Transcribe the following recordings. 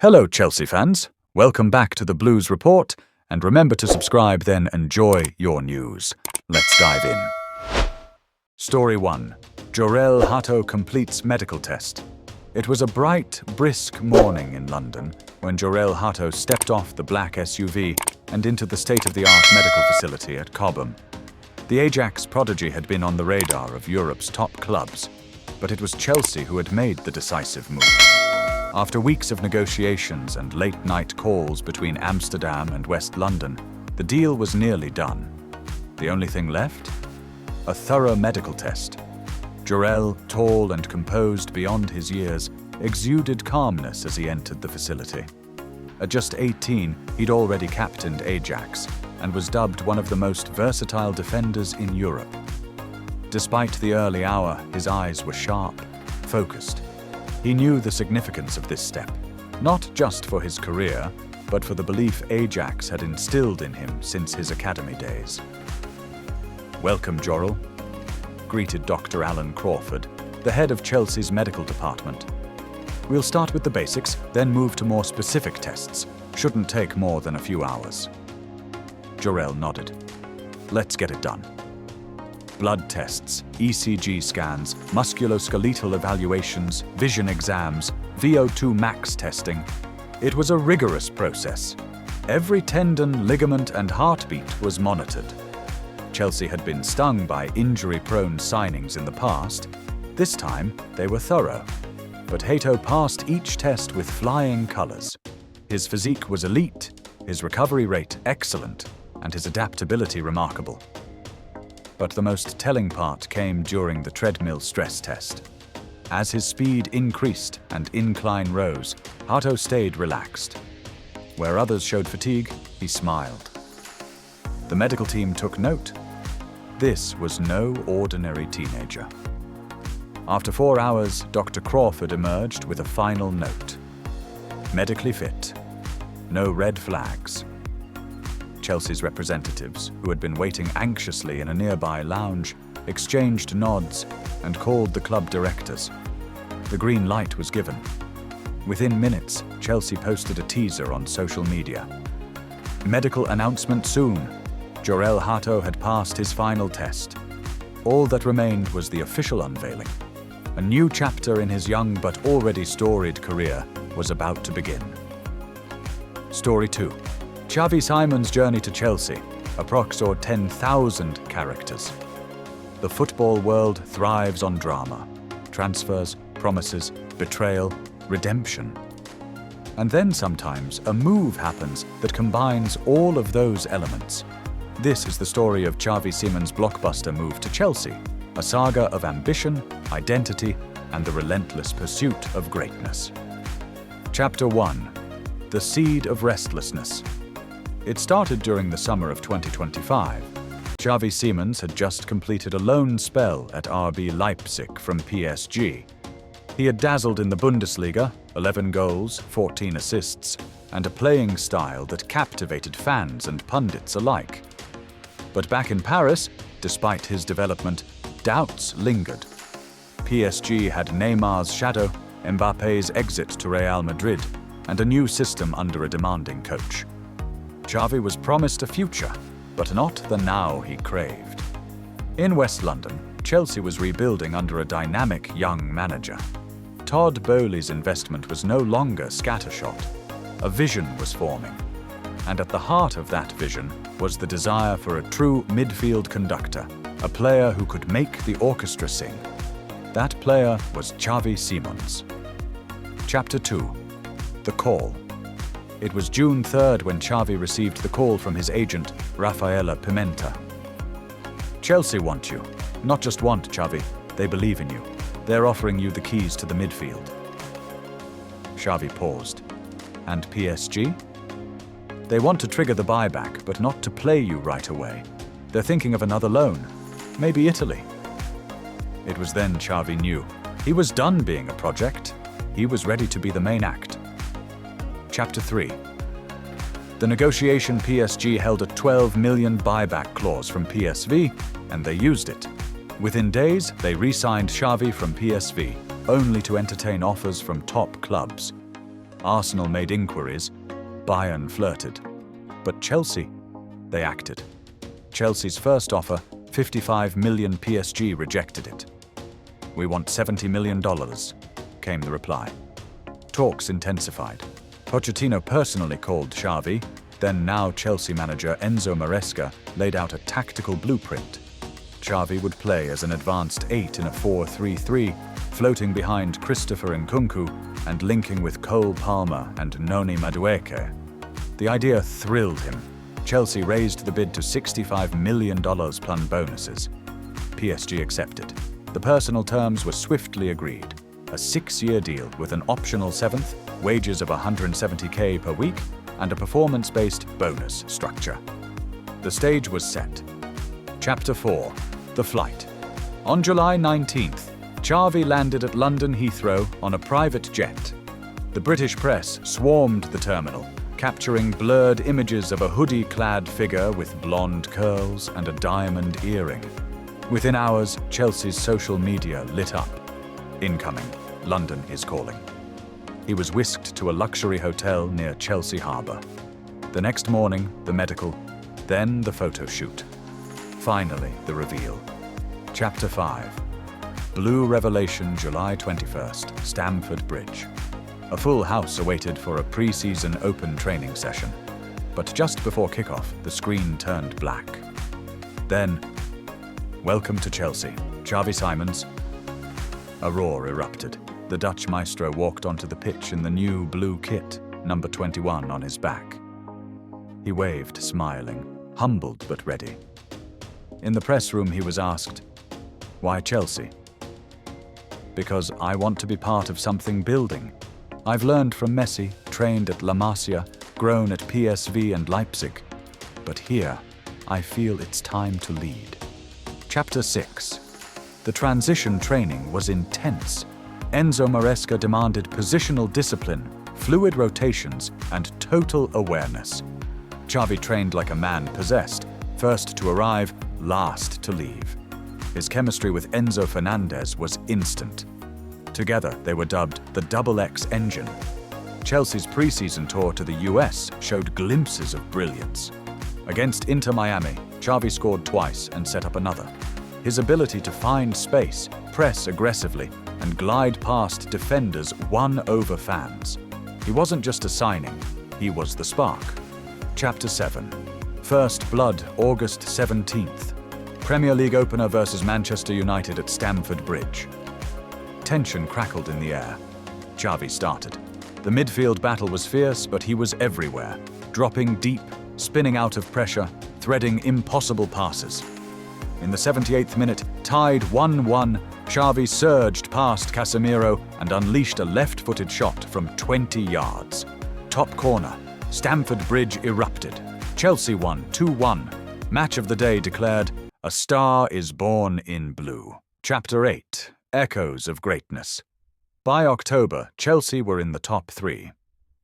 Hello, Chelsea fans. Welcome back to the Blues Report, and remember to subscribe, then enjoy your news. Let's dive in. Story 1. Jorrel Hato completes medical test. It was a bright, brisk morning in London when Jorrel Hato stepped off the black SUV and into the state-of-the-art medical facility at Cobham. The Ajax prodigy had been on the radar of Europe's top clubs, but it was Chelsea who had made the decisive move. After weeks of negotiations and late-night calls between Amsterdam and West London, the deal was nearly done. The only thing left? A thorough medical test. Jorrel, tall and composed beyond his years, exuded calmness as he entered the facility. At just 18, he'd already captained Ajax and was dubbed one of the most versatile defenders in Europe. Despite the early hour, his eyes were sharp, focused. He knew the significance of this step, not just for his career, but for the belief Ajax had instilled in him since his academy days. "Welcome, Jorrel," greeted Dr. Alan Crawford, the head of Chelsea's medical department. "We'll start with the basics, then move to more specific tests. Shouldn't take more than a few hours." Jorrel nodded. "Let's get it done." Blood tests, ECG scans, musculoskeletal evaluations, vision exams, VO2 max testing. It was a rigorous process. Every tendon, ligament, and heartbeat was monitored. Chelsea had been stung by injury-prone signings in the past. This time, they were thorough. But Hato passed each test with flying colors. His physique was elite, his recovery rate excellent, and his adaptability remarkable. But the most telling part came during the treadmill stress test. As his speed increased and incline rose, Hato stayed relaxed. Where others showed fatigue, he smiled. The medical team took note. This was no ordinary teenager. After 4 hours, Dr. Crawford emerged with a final note. Medically fit. No red flags. Chelsea's representatives, who had been waiting anxiously in a nearby lounge, exchanged nods and called the club directors. The green light was given. Within minutes, Chelsea posted a teaser on social media. Medical announcement soon. Jorrel Hato had passed his final test. All that remained was the official unveiling. A new chapter in his young but already storied career was about to begin. Story 2. Xavi Simon's journey to Chelsea, approx 10,000 characters. The football world thrives on drama. Transfers, promises, betrayal, redemption. And then sometimes a move happens that combines all of those elements. This is the story of Xavi Simon's blockbuster move to Chelsea, a saga of ambition, identity, and the relentless pursuit of greatness. Chapter 1. The Seed of Restlessness. It started during the summer of 2025. Xavi Simons had just completed a loan spell at RB Leipzig from PSG. He had dazzled in the Bundesliga, 11 goals, 14 assists, and a playing style that captivated fans and pundits alike. But back in Paris, despite his development, doubts lingered. PSG had Neymar's shadow, Mbappe's exit to Real Madrid, and a new system under a demanding coach. Xavi was promised a future, but not the now he craved. In West London, Chelsea was rebuilding under a dynamic young manager. Todd Boehly's investment was no longer scattershot. A vision was forming. And at the heart of that vision was the desire for a true midfield conductor, a player who could make the orchestra sing. That player was Xavi Simons. Chapter 2. The Call. It was June 3rd when Xavi received the call from his agent, Rafaela Pimenta. "Chelsea want you. Not just want, Xavi. They believe in you. They're offering you the keys to the midfield." Xavi paused. "And PSG? They want to trigger the buyback, but not to play you right away. They're thinking of another loan. Maybe Italy." It was then Xavi knew. He was done being a project. He was ready to be the main act. Chapter 3. The negotiation PSG held a 12 million buyback clause from PSV, and they used it. Within days, they re-signed Xavi from PSV, only to entertain offers from top clubs. Arsenal made inquiries. Bayern flirted. But Chelsea, they acted. Chelsea's first offer, 55 million PSG, rejected it. "We want $70 million, came the reply. Talks intensified. Pochettino personally called Xavi, then now Chelsea manager Enzo Maresca laid out a tactical blueprint. Xavi would play as an advanced 8 in a 4-3-3, floating behind Christopher Nkunku and linking with Cole Palmer and Noni Madueke. The idea thrilled him. Chelsea raised the bid to $65 million plus bonuses. PSG accepted. The personal terms were swiftly agreed. A 6-year deal with an optional 7th, wages of $170K per week, and a performance-based bonus structure. The stage was set. Chapter 4. The Flight. On July 19th, Xavi landed at London Heathrow on a private jet. The British press swarmed the terminal, capturing blurred images of a hoodie-clad figure with blonde curls and a diamond earring. Within hours, Chelsea's social media lit up. Incoming. London is calling. He was whisked to a luxury hotel near Chelsea Harbour. The next morning, the medical, then the photo shoot. Finally, the reveal. Chapter 5. Blue Revelation, July 21st, Stamford Bridge. A full house awaited for a pre-season open training session. But just before kickoff, the screen turned black. Then, "Welcome to Chelsea, Xavi Simons." A roar erupted. The Dutch maestro walked onto the pitch in the new blue kit, number 21 on his back. He waved, smiling, humbled but ready. In the press room he was asked, "Why Chelsea?" "Because I want to be part of something building. I've learned from Messi, trained at La Masia, grown at PSV and Leipzig. But here, I feel it's time to lead." Chapter 6. The transition training was intense. Enzo Maresca demanded positional discipline, fluid rotations, and total awareness. Xavi trained like a man possessed, first to arrive, last to leave. His chemistry with Enzo Fernandez was instant. Together, they were dubbed the Double X Engine. Chelsea's preseason tour to the US showed glimpses of brilliance. Against Inter Miami, Xavi scored twice and set up another. His ability to find space, press aggressively, and glide past defenders won over fans. He wasn't just a signing, he was the spark. Chapter 7. First Blood, August 17th. Premier League opener versus Manchester United at Stamford Bridge. Tension crackled in the air. Xavi started. The midfield battle was fierce, but he was everywhere, dropping deep, spinning out of pressure, threading impossible passes. In the 78th minute, tied 1-1, Xavi surged past Casemiro and unleashed a left-footed shot from 20 yards. Top corner. Stamford Bridge erupted. Chelsea won 2-1. Match of the day declared, "A star is born in blue." Chapter 8. Echoes of Greatness. By October, Chelsea were in the top 3.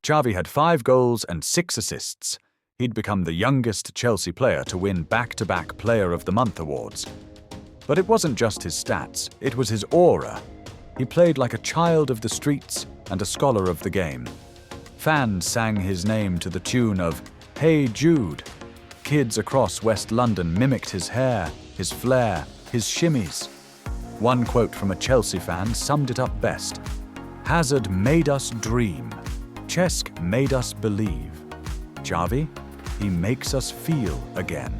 Xavi had 5 goals and 6 assists. He'd become the youngest Chelsea player to win back-to-back Player of the Month awards. But it wasn't just his stats, it was his aura. He played like a child of the streets and a scholar of the game. Fans sang his name to the tune of "Hey Jude." Kids across West London mimicked his hair, his flair, his shimmies. One quote from a Chelsea fan summed it up best. "Hazard made us dream. Cesc made us believe. Xavi, he makes us feel again."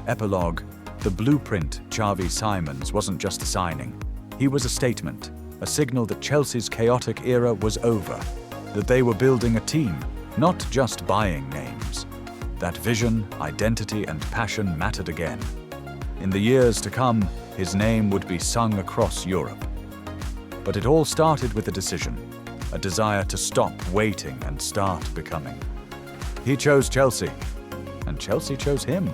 Epilogue. The blueprint, Xavi Simons, wasn't just a signing. He was a statement, a signal that Chelsea's chaotic era was over, that they were building a team, not just buying names. That vision, identity, and passion mattered again. In the years to come, his name would be sung across Europe. But it all started with a decision, a desire to stop waiting and start becoming. He chose Chelsea, and Chelsea chose him.